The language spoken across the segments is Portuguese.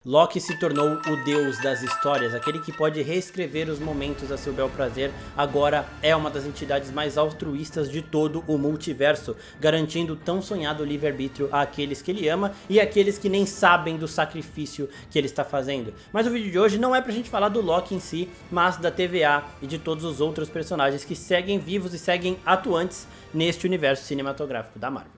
Loki se tornou o deus das histórias, aquele que pode reescrever os momentos a seu bel prazer. Agora é uma das entidades mais altruístas de todo o multiverso, garantindo o tão sonhado livre-arbítrio àqueles que ele ama e àqueles que nem sabem do sacrifício que ele está fazendo. Mas o vídeo de hoje não é pra gente falar do Loki em si, mas da TVA e de todos os outros personagens que seguem vivos e seguem atuantes neste universo cinematográfico da Marvel.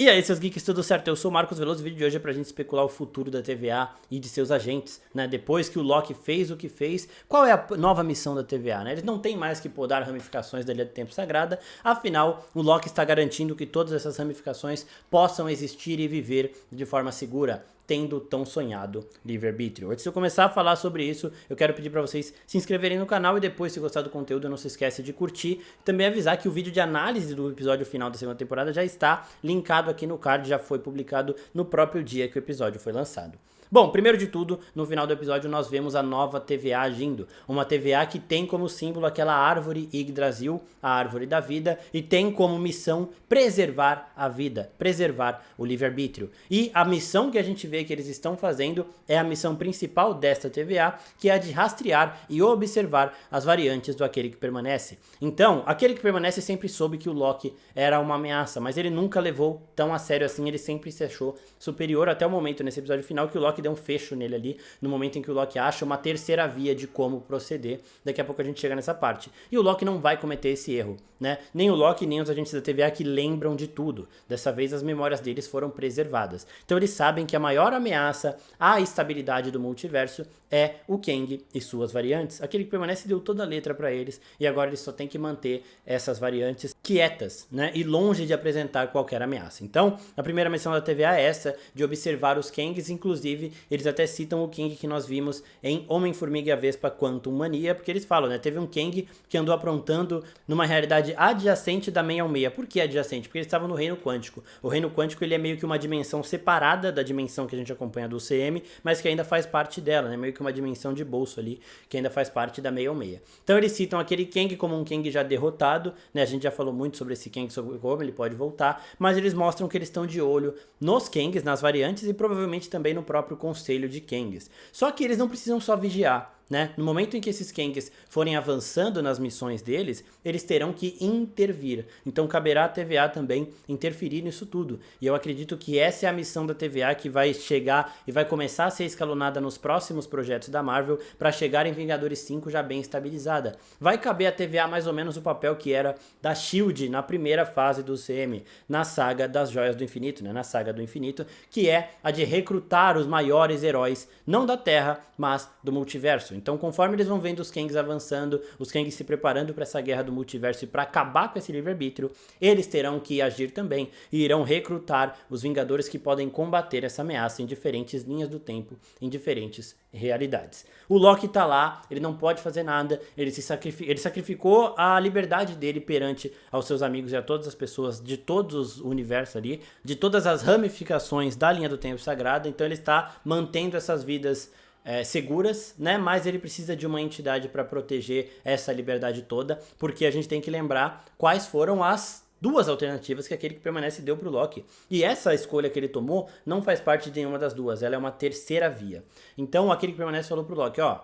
E aí, seus geeks, tudo certo? Eu sou o Marcos Veloso e o vídeo de hoje é pra gente especular o futuro da TVA e de seus agentes, né? Depois que o Loki fez o que fez, qual é a nova missão da TVA, né? Eles não têm mais que podar ramificações da Ilha do Tempo Sagrada, afinal, o Loki está garantindo que todas essas ramificações possam existir e viver de forma segura, tendo tão sonhado livre-arbítrio. Antes de eu começar a falar sobre isso, eu quero pedir para vocês se inscreverem no canal e depois, se gostar do conteúdo, não se esquece de curtir. Também avisar que o vídeo de análise do episódio final da segunda temporada já está linkado aqui no card, já foi publicado no próprio dia que o episódio foi lançado. Bom, primeiro de tudo, no final do episódio nós vemos a nova TVA agindo. Uma TVA que tem como símbolo aquela árvore Yggdrasil, a árvore da vida, e tem como missão preservar a vida, preservar o livre-arbítrio. E a missão que a gente vê que eles estão fazendo é a missão principal desta TVA, que é a de rastrear e observar as variantes do Aquele que Permanece. Então, Aquele que Permanece sempre soube que o Loki era uma ameaça, mas ele nunca levou tão a sério assim, ele sempre se achou superior até o momento, nesse episódio final, que o Loki deu um fecho nele ali, no momento em que o Loki acha uma terceira via de como proceder. Daqui a pouco a gente chega nessa parte. E o Loki não vai cometer esse erro, né? Nem o Loki, nem os agentes da TVA que lembram de tudo. Dessa vez as memórias deles foram preservadas. Então eles sabem que a maior ameaça à estabilidade do multiverso é o Kang e suas variantes. Aquele que Permanece deu toda a letra pra eles e agora eles só têm que manter essas variantes quietas, né? E longe de apresentar qualquer ameaça. Então, a primeira missão da TVA é essa, de observar os Kangs. Inclusive, eles até citam o Kang que nós vimos em Homem-Formiga e a Vespa Quantum Mania, porque eles falam, né? Teve um Kang que andou aprontando numa realidade adjacente da 616. Por que adjacente? Porque eles estavam no Reino Quântico. O Reino Quântico, ele é meio que uma dimensão separada da dimensão que a gente acompanha do UCM, mas que ainda faz parte dela, né? Meio que uma dimensão de bolso ali, que ainda faz parte da 616. Então eles citam aquele Kang como um Kang já derrotado, né? A gente já falou muito sobre esse Kang, sobre como ele pode voltar, mas eles mostram que eles estão de olho nos Kangs, nas variantes e provavelmente também no próprio conselho de Kangs. Só que eles não precisam só vigiar, né? No momento em que esses Kangs forem avançando nas missões deles, eles terão que intervir. Então caberá à TVA também interferir nisso tudo. E eu acredito que essa é a missão da TVA que vai chegar e vai começar a ser escalonada nos próximos projetos da Marvel para chegar em Vingadores 5 já bem estabilizada. Vai caber à TVA mais ou menos o papel que era da SHIELD na primeira fase do UCM, na saga das Joias do Infinito, né? Na saga do Infinito, que é a de recrutar os maiores heróis, não da Terra, mas do multiverso. Então, conforme eles vão vendo os Kangs avançando, os Kangs se preparando para essa guerra do multiverso e para acabar com esse livre-arbítrio, eles terão que agir também e irão recrutar os Vingadores que podem combater essa ameaça em diferentes linhas do tempo, em diferentes realidades. O Loki tá lá, ele não pode fazer nada, ele sacrificou a liberdade dele perante aos seus amigos e a todas as pessoas de todos os universos ali, de todas as ramificações da linha do tempo sagrada, então ele está mantendo essas vidas seguras, né? Mas ele precisa de uma entidade para proteger essa liberdade toda, porque a gente tem que lembrar quais foram as duas alternativas que Aquele que Permanece deu pro Loki. E essa escolha que ele tomou não faz parte de nenhuma das duas, ela é uma terceira via. Então Aquele que Permanece falou pro Loki, ó,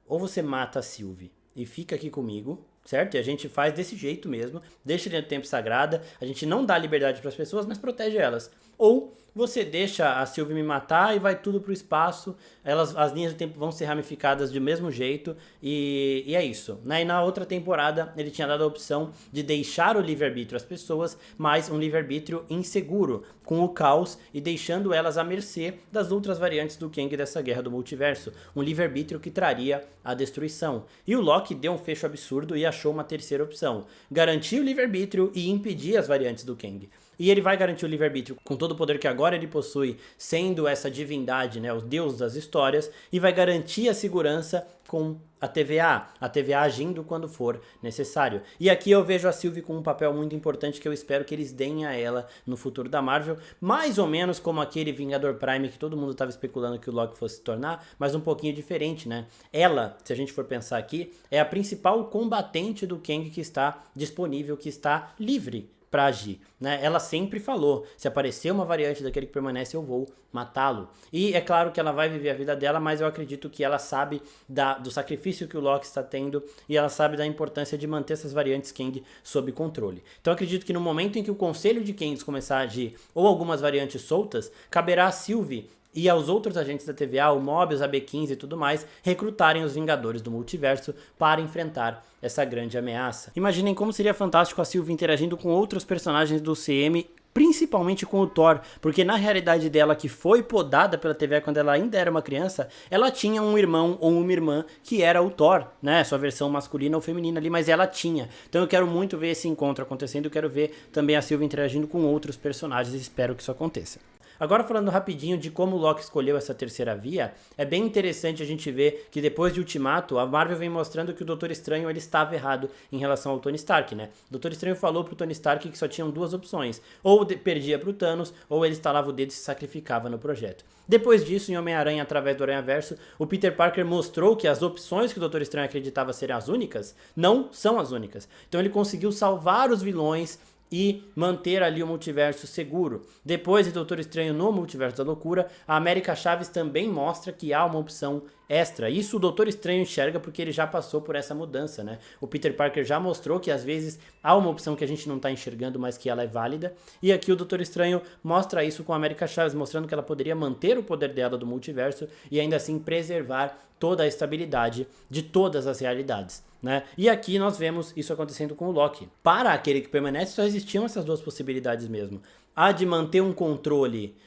ou você mata a Sylvie e fica aqui comigo, certo? E a gente faz desse jeito mesmo, deixa ele no tempo sagrada, a gente não dá liberdade para as pessoas, mas protege elas. Ou você deixa a Sylvie me matar e vai tudo pro espaço, as linhas do tempo vão ser ramificadas do mesmo jeito e é isso, né? E na outra temporada ele tinha dado a opção de deixar o livre-arbítrio às pessoas, mas um livre-arbítrio inseguro, com o caos e deixando elas à mercê das outras variantes do Kang dessa guerra do multiverso, um livre-arbítrio que traria a destruição. E o Loki deu um fecho absurdo e achou uma terceira opção, garantir o livre-arbítrio e impedir as variantes do Kang. E ele vai garantir o livre-arbítrio com todo o poder que agora ele possui, sendo essa divindade, né, o deus das histórias, e vai garantir a segurança com a TVA agindo quando for necessário. E aqui eu vejo a Sylvie com um papel muito importante que eu espero que eles deem a ela no futuro da Marvel, mais ou menos como aquele Vingador Prime que todo mundo estava especulando que o Loki fosse se tornar, mas um pouquinho diferente, né? Ela, se a gente for pensar aqui, é a principal combatente do Kang que está disponível, que está livre pra agir, né? Ela sempre falou, se aparecer uma variante daquele que permanece, eu vou matá-lo. E é claro que ela vai viver a vida dela, mas eu acredito que ela sabe do sacrifício que o Loki está tendo e ela sabe da importância de manter essas variantes Kang sob controle. Então eu acredito que no momento em que o Conselho de Kangs começar a agir ou algumas variantes soltas, caberá a Sylvie e aos outros agentes da TVA, o Mobius, a B15 e tudo mais, recrutarem os Vingadores do Multiverso para enfrentar essa grande ameaça. Imaginem como seria fantástico a Sylvie interagindo com outros personagens do CM, principalmente com o Thor, porque na realidade dela, que foi podada pela TVA quando ela ainda era uma criança, ela tinha um irmão ou uma irmã que era o Thor, né, sua versão masculina ou feminina ali, mas ela tinha. Então eu quero muito ver esse encontro acontecendo, eu quero ver também a Sylvie interagindo com outros personagens e espero que isso aconteça. Agora falando rapidinho de como o Loki escolheu essa terceira via, é bem interessante a gente ver que depois de Ultimato, a Marvel vem mostrando que o Doutor Estranho ele estava errado em relação ao Tony Stark, né? O Doutor Estranho falou pro Tony Stark que só tinham duas opções, ou perdia pro Thanos, ou ele estalava o dedo e se sacrificava no projeto. Depois disso, em Homem-Aranha, através do Aranhaverso, o Peter Parker mostrou que as opções que o Doutor Estranho acreditava serem as únicas, não são as únicas. Então ele conseguiu salvar os vilões e manter ali o multiverso seguro. Depois de Doutor Estranho no Multiverso da Loucura, a América Chaves também mostra que há uma opção extra. Isso o Doutor Estranho enxerga porque ele já passou por essa mudança, né? O Peter Parker já mostrou que às vezes há uma opção que a gente não está enxergando, mas que ela é válida. E aqui o Doutor Estranho mostra isso com a América Chaves, mostrando que ela poderia manter o poder dela do multiverso e ainda assim preservar toda a estabilidade de todas as realidades, né? E aqui nós vemos isso acontecendo com o Loki. Para aquele que permanece, só existiam essas duas possibilidades mesmo. A de manter um controle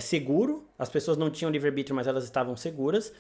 seguro, as pessoas não tinham livre-arbítrio, mas elas estavam seguras,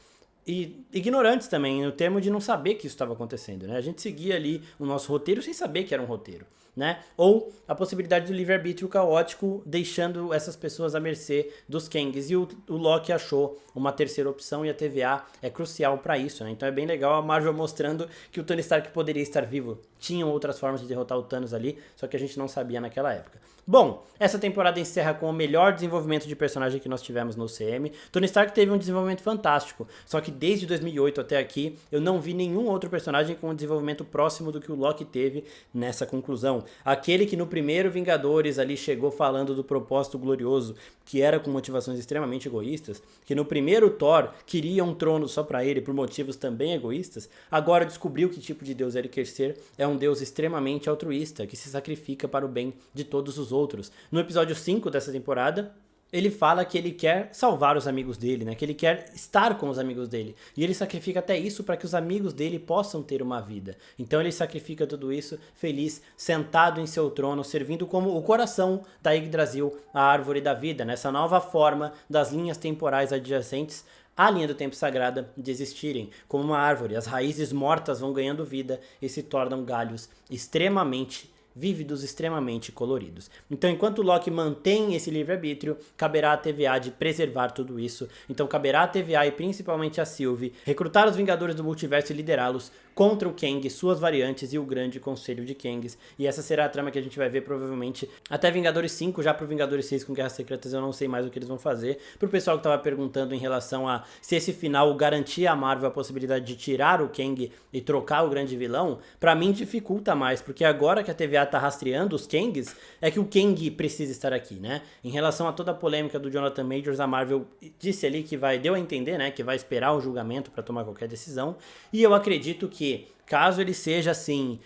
e ignorantes também, no termo de não saber que isso estava acontecendo, né? A gente seguia ali o nosso roteiro sem saber que era um roteiro, né? Ou a possibilidade do livre-arbítrio caótico, deixando essas pessoas à mercê dos Kangs. E o Loki achou uma terceira opção e a TVA é crucial para isso, né? Então é bem legal a Marvel mostrando que o Tony Stark poderia estar vivo. Tinham outras formas de derrotar o Thanos ali, só que a gente não sabia naquela época. Bom, essa temporada encerra com o melhor desenvolvimento de personagem que nós tivemos no CM. Tony Stark teve um desenvolvimento fantástico, só que desde 2008 até aqui eu não vi nenhum outro personagem com um desenvolvimento próximo do que o Loki teve nessa conclusão. Aquele que no primeiro Vingadores ali chegou falando do propósito glorioso, que era com motivações extremamente egoístas, que no primeiro Thor queria um trono só pra ele por motivos também egoístas, agora descobriu que tipo de Deus ele quer ser, é um Deus extremamente altruísta, que se sacrifica para o bem de todos os outros. No episódio 5 dessa temporada, ele fala que ele quer salvar os amigos dele, né? Que ele quer estar com os amigos dele. E ele sacrifica até isso para que os amigos dele possam ter uma vida. Então ele sacrifica tudo isso feliz, sentado em seu trono, servindo como o coração da Yggdrasil, a árvore da vida, nessa nova forma das linhas temporais adjacentes à linha do tempo sagrada de existirem. Como uma árvore, as raízes mortas vão ganhando vida e se tornam galhos extremamente vívidos, extremamente coloridos. Então, enquanto o Loki mantém esse livre-arbítrio, caberá à TVA de preservar tudo isso. Então, caberá à TVA e principalmente a Sylvie recrutar os Vingadores do Multiverso e liderá-los contra o Kang, suas variantes e o grande conselho de Kangs. E essa será a trama que a gente vai ver provavelmente até Vingadores 5, já pro Vingadores 6 com Guerras Secretas eu não sei mais o que eles vão fazer. Pro pessoal que tava perguntando em relação a se esse final garantia a Marvel a possibilidade de tirar o Kang e trocar o grande vilão, pra mim dificulta mais, porque agora que a TVA tá rastreando os Kangs, é que o Kang precisa estar aqui, né? Em relação a toda a polêmica do Jonathan Majors, a Marvel disse ali que deu a entender, né, que vai esperar o julgamento para tomar qualquer decisão, e eu acredito que, caso ele seja assim,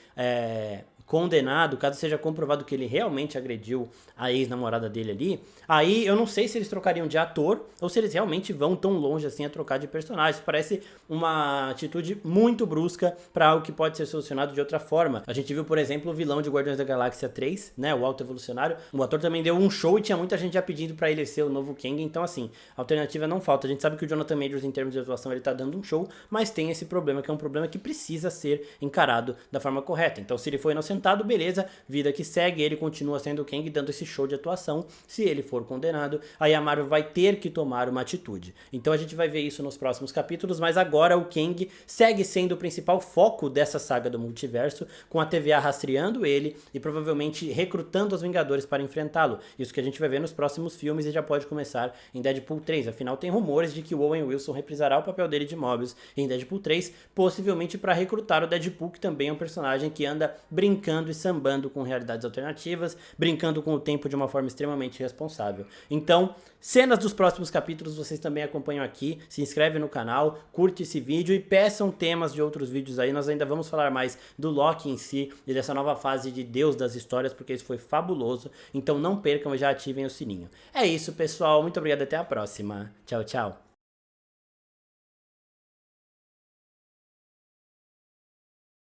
condenado, caso seja comprovado que ele realmente agrediu a ex-namorada dele ali, aí eu não sei se eles trocariam de ator ou se eles realmente vão tão longe assim a trocar de personagem. Parece uma atitude muito brusca para algo que pode ser solucionado de outra forma. A gente viu, por exemplo, o vilão de Guardiões da Galáxia 3, né, o Alto Evolucionário. O ator também deu um show e tinha muita gente já pedindo para ele ser o novo Kang, então assim, alternativa não falta. A gente sabe que o Jonathan Majors, em termos de atuação, ele tá dando um show, mas tem esse problema, que é um problema que precisa ser encarado da forma correta. Então, se ele foi inocentado, beleza, vida que segue, ele continua sendo o Kang, dando esse show de atuação. Se ele for condenado, aí a Marvel vai ter que tomar uma atitude. Então a gente vai ver isso nos próximos capítulos, mas agora o Kang segue sendo o principal foco dessa saga do multiverso, com a TVA rastreando ele e provavelmente recrutando os Vingadores para enfrentá-lo. Isso que a gente vai ver nos próximos filmes e já pode começar em Deadpool 3. Afinal, tem rumores de que o Owen Wilson reprisará o papel dele de Mobius em Deadpool 3, possivelmente para recrutar o Deadpool, que também é um personagem que anda brincando brincando e sambando com realidades alternativas, brincando com o tempo de uma forma extremamente responsável. Então, cenas dos próximos capítulos vocês também acompanham aqui, se inscreve no canal, curte esse vídeo e peçam temas de outros vídeos aí, nós ainda vamos falar mais do Loki em si e dessa nova fase de Deus das histórias, porque isso foi fabuloso, então não percam e já ativem o sininho. É isso, pessoal, muito obrigado, até a próxima. Tchau, tchau.